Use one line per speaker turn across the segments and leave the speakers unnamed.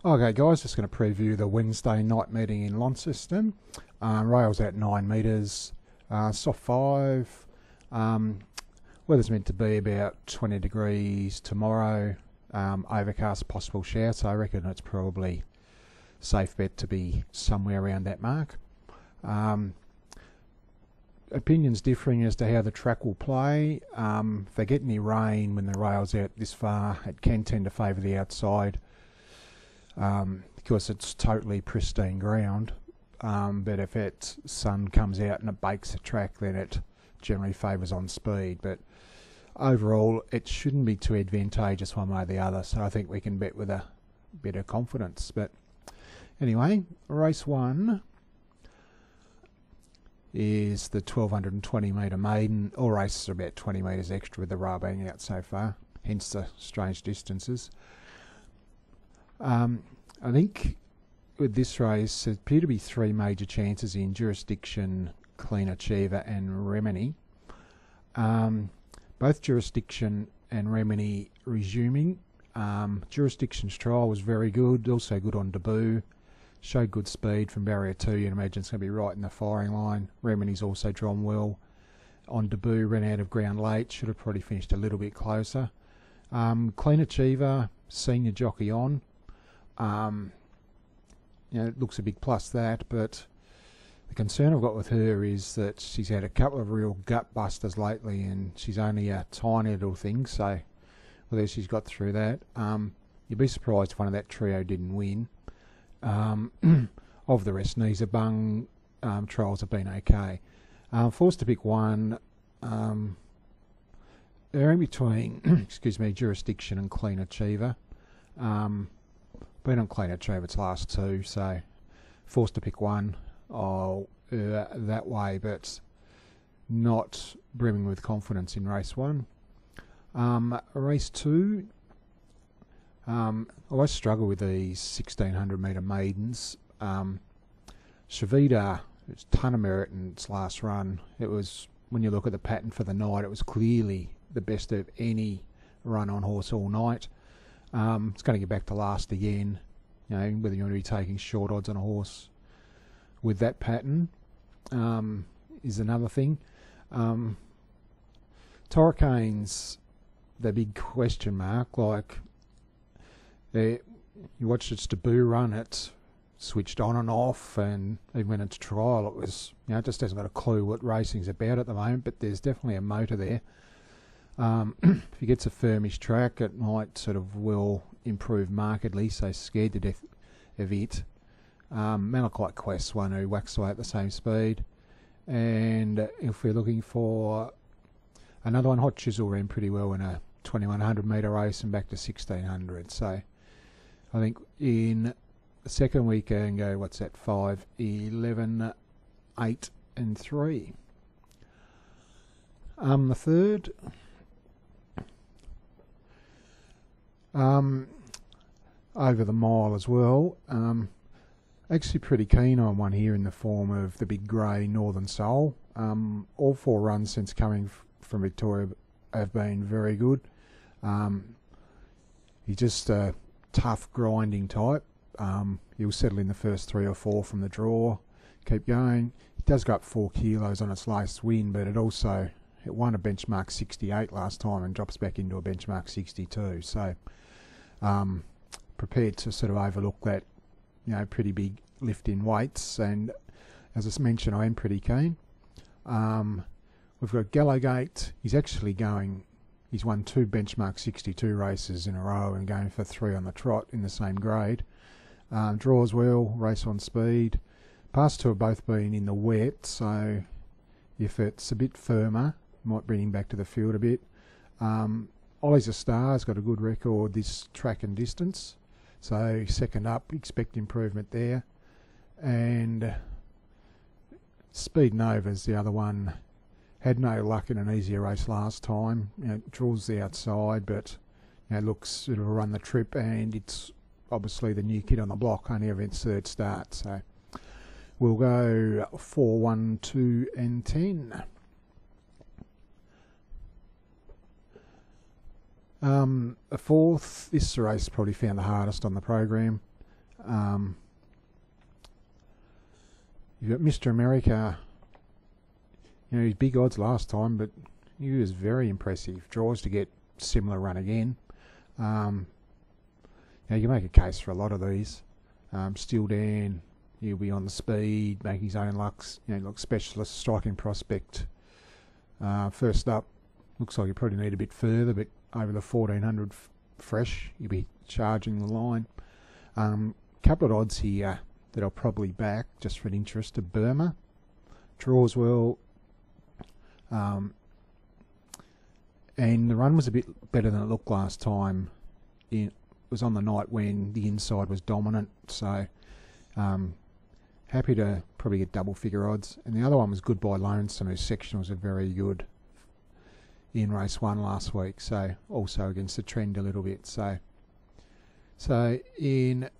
Okay, guys, just going to preview the Wednesday night meeting in Launceston. Rails at 9 metres, soft 5. Weather's meant to be about 20 degrees tomorrow. Overcast, possible shower, so I reckon it's probably safe bet to be somewhere around that mark. Opinions differing as to how the track will play. If they get any rain when the rail's out this far, it can tend to favour the outside. Because it's totally pristine ground, but if that sun comes out and it bakes the track, then it generally favours on speed. But overall, it shouldn't be too advantageous one way or the other, so I think we can bet with a bit of confidence. But anyway, race 1 is the 1220 metre maiden. All races are about 20 metres extra with the rail being out so far, hence the strange distances. I think with this race, there appear to be 3 major chances in Jurisdiction, Clean Achiever and Remini. Both Jurisdiction and Remini resuming. Jurisdiction's trial was very good, also good on debut. Showed good speed from barrier 2, you'd imagine it's going to be right in the firing line. Remini's also drawn well. On debut, ran out of ground late, should have probably finished a little bit closer. Clean Achiever, senior jockey on. It looks a big plus that, but the concern I've got with her is that she's had a couple of real gut busters lately, and she's only a tiny little thing, so whether she's got through that. You'd be surprised if one of that trio didn't win. Of the rest, Nisa Bung trials have been okay. Forced to pick one. They're in between, Jurisdiction and Clean Achiever. Been on Clean Achiever its last 2, so forced to pick one. I'll that way, but not brimming with confidence in race 1. Race 2, I always struggle with these 1600 metre maidens. Shavita, it's a ton of merit in its last run. It was, when you look at the pattern for the night, it was clearly the best of any run on horse all night. It's going to get back to last again, whether you want to be taking short odds on a horse with that pattern is another thing. Torricane's the big question mark. You watched its debut run, it switched on and off, and even when its trial, it was, it just hasn't got a clue what racing's about at the moment, but there's definitely a motor there. If he gets a firmish track, it might sort of will improve markedly, so scared to death of it. Malachite Quest one who whacks away at the same speed. And if we're looking for another one, Hot Chisel ran pretty well in a 2100 metre race and back to 1600. So I think in the second weekend go, what's that, 5, 11, 8 and 3. The third, over the mile as well. Actually pretty keen on one here in the form of the big grey Northern Soul. All 4 runs since coming from Victoria have been very good. He's just a tough grinding type. He'll settle in the first 3 or 4 from the draw, keep going. It does go up 4 kilos on its last win, but it won a benchmark 68 last time and drops back into a benchmark 62. So prepared to sort of overlook that, pretty big lift in weights. And as I mentioned, I am pretty keen. We've got Gallowgate. He's won 2 benchmark 62 races in a row and going for 3 on the trot in the same grade. Draws well, race on speed. Past 2 have both been in the wet, so if it's a bit firmer, might bring him back to the field a bit. Ollie's a Star has got a good record this track and distance, so second up, expect improvement there. And Speed Nova's the other one. Had no luck in an easier race last time. Draws the outside, but looks it'll run the trip, and it's obviously the new kid on the block. Only ever its 3rd start, so we'll go 4, 1, 2, and 10. A fourth, this race probably found the hardest on the program. You've got Mr. America. He's big odds last time, but he was very impressive. Draws to get similar run again. You can make a case for a lot of these. Still Dan, he'll be on the speed, make his own lucks. Like specialist striking prospect. First up, looks like you probably need a bit further, but over the 1400 fresh, you'll be charging the line. Couple of odds here that I'll probably back just for an interest to Burma. Draws well. And the run was a bit better than it looked last time. It was on the night when the inside was dominant, so happy to probably get double figure odds. And the other one was Goodbye Lonesome, whose sectionals are very good in race 1 last week, so also against the trend a little bit. So in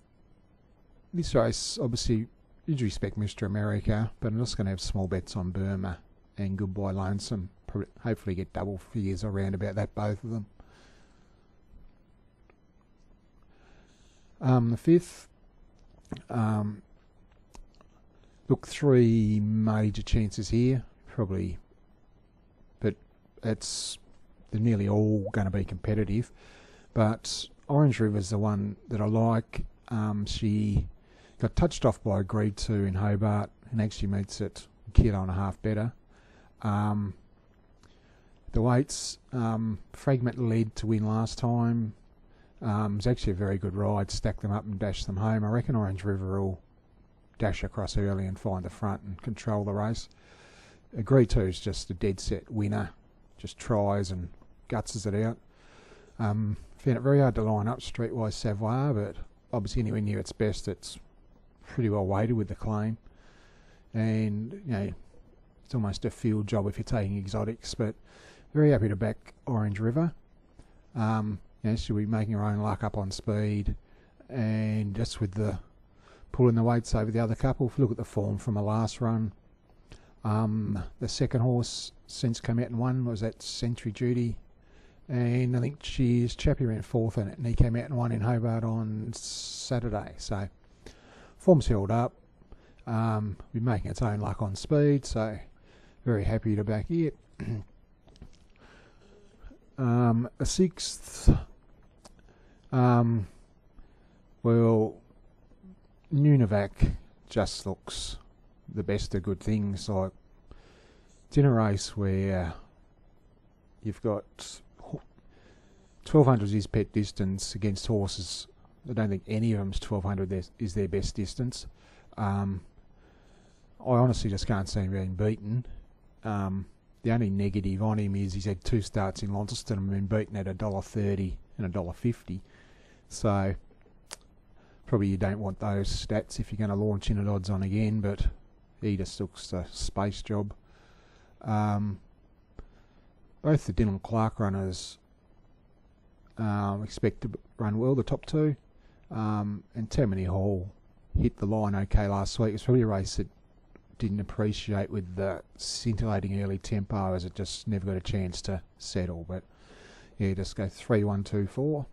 this race, obviously, you'd respect Mr. America, but I'm just going to have small bets on Burma and Goodbye Lonesome. Probably, hopefully get double figures around about that, both of them. The fifth, look, 3 major chances here, probably, but they're nearly all going to be competitive. But Orange River's the one that I like. She got touched off by Agreed To in Hobart and actually meets it a kilo and a half better. The weights, Fragment led to win last time. It was actually a very good ride, stacked them up and dashed them home. I reckon Orange River will dash across early and find the front and control the race. Agreed To is just a dead set winner, just tries and gutses it out. Found it very hard to line up Streetwise Savoir, but obviously anywhere near its best, it's pretty well weighted with the claim. And, it's almost a field job if you're taking exotics, but very happy to back Orange River. She'll be making her own luck up on speed, and just with the pulling the weights over the other couple. If you look at the form from the last run, the second horse since come out and won was that Century Duty, and I think Chappie ran 4th in it, and he came out and won in Hobart on Saturday. So form's held up. Be making its own luck on speed, so very happy to back it. A 6th, well, Nunavak just looks the best of good things. Like, it's in a race where you've got 1200 is his pet distance against horses. I don't think any of them's 1200 is their best distance. I honestly just can't see him being beaten. The only negative on him is he's had 2 starts in Launceston and been beaten at $1.30 and $1.50. So probably you don't want those stats if you're going to launch in at odds on again, but he just looks a space job. Both the Dylan Clark runners expect to run well, the top 2. And Tammany Hall hit the line okay last week. It's probably a race that didn't appreciate with the scintillating early tempo, as it just never got a chance to settle. But yeah, just go 3, 1, 2, 4.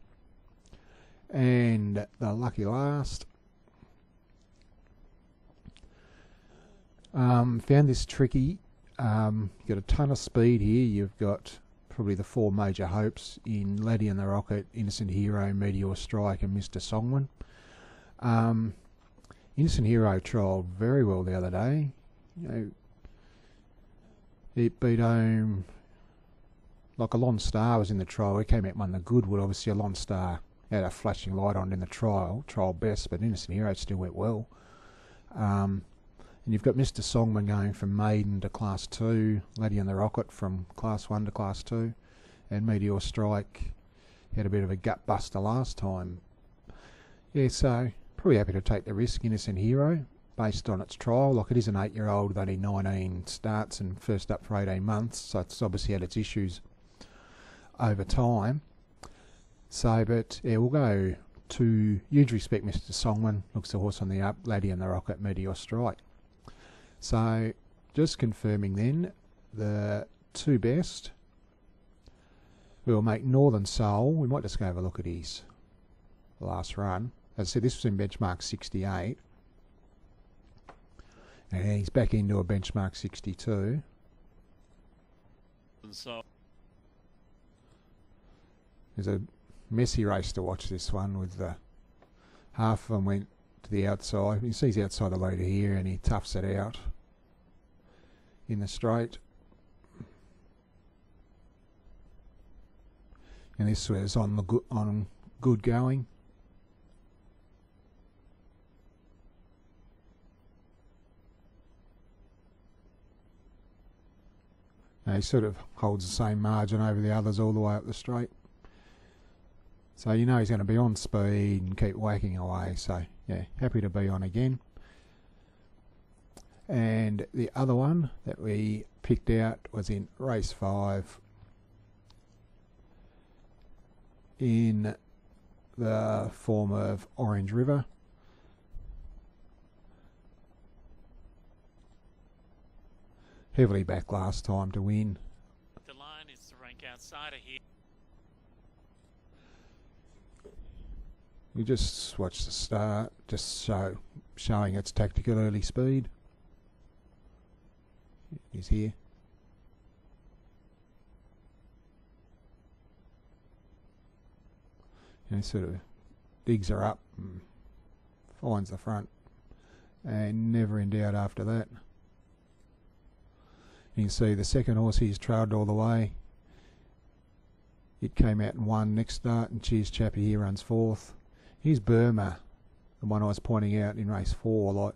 And the lucky last. Found this tricky. You've got a ton of speed here. You've got probably the 4 major hopes in Laddie and the Rocket, Innocent Hero, Meteor Strike and Mr. Songman. Innocent Hero trialled very well the other day. It beat home like a Lone Star was in the trial. He came out and won the Goodwood. Obviously a Lone Star had a flashing light on in the trial best, but Innocent Hero still went well. And you've got Mr. Songman going from maiden to class 2, Laddie and the Rocket from class 1 to class 2, and Meteor Strike had a bit of a gut buster last time. Yeah, so probably happy to take the risk, Innocent Hero, based on its trial. Like, it is an 8-year-old with only 19 starts and first up for 18 months, so it's obviously had its issues over time. So, but yeah, we'll go to huge respect, Mr. Songman. Looks the horse on the up, Laddie and the Rocket, Meteor Strike. So, just confirming then, the 2 best. We'll make Northern Soul. We might just go have a look at his last run. As I said, this was in benchmark 68. And he's back into a benchmark 62.
And so
there's a messy race to watch, this one, with half of them went to the outside. You can see he's outside the leader here, and he toughs it out in the straight. And this was on good going. Now he sort of holds the same margin over the others all the way up the straight. So you know he's going to be on speed and keep whacking away. So yeah, happy to be on again. And the other one that we picked out was in race 5 in the form of Orange River. Heavily back last time to win.
the line is to rank outside of here.
We just watch the start, just showing its tactical early speed. He's here. And he sort of digs her up and finds the front, and never in doubt after that. You can see the second horse he's trailed all the way. It came out and won next start, and Cheers Chappie here runs 4th. Here's Burma, the one I was pointing out in race 4. Like,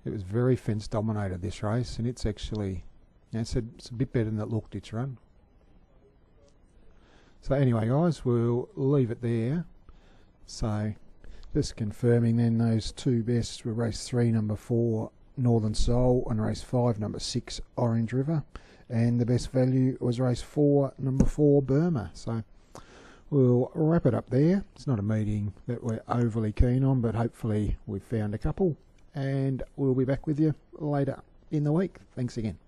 it was very fence dominated, this race, and it's actually, it's a bit better than it looked its run. So anyway, guys, we'll leave it there. So just confirming then, those two best were race 3, number 4, Northern Soul, and race 5, number 6, Orange River. And the best value was race 4, number 4, Burma. So we'll wrap it up there. It's not a meeting that we're overly keen on, but hopefully we've found a couple. And we'll be back with you later in the week. Thanks again.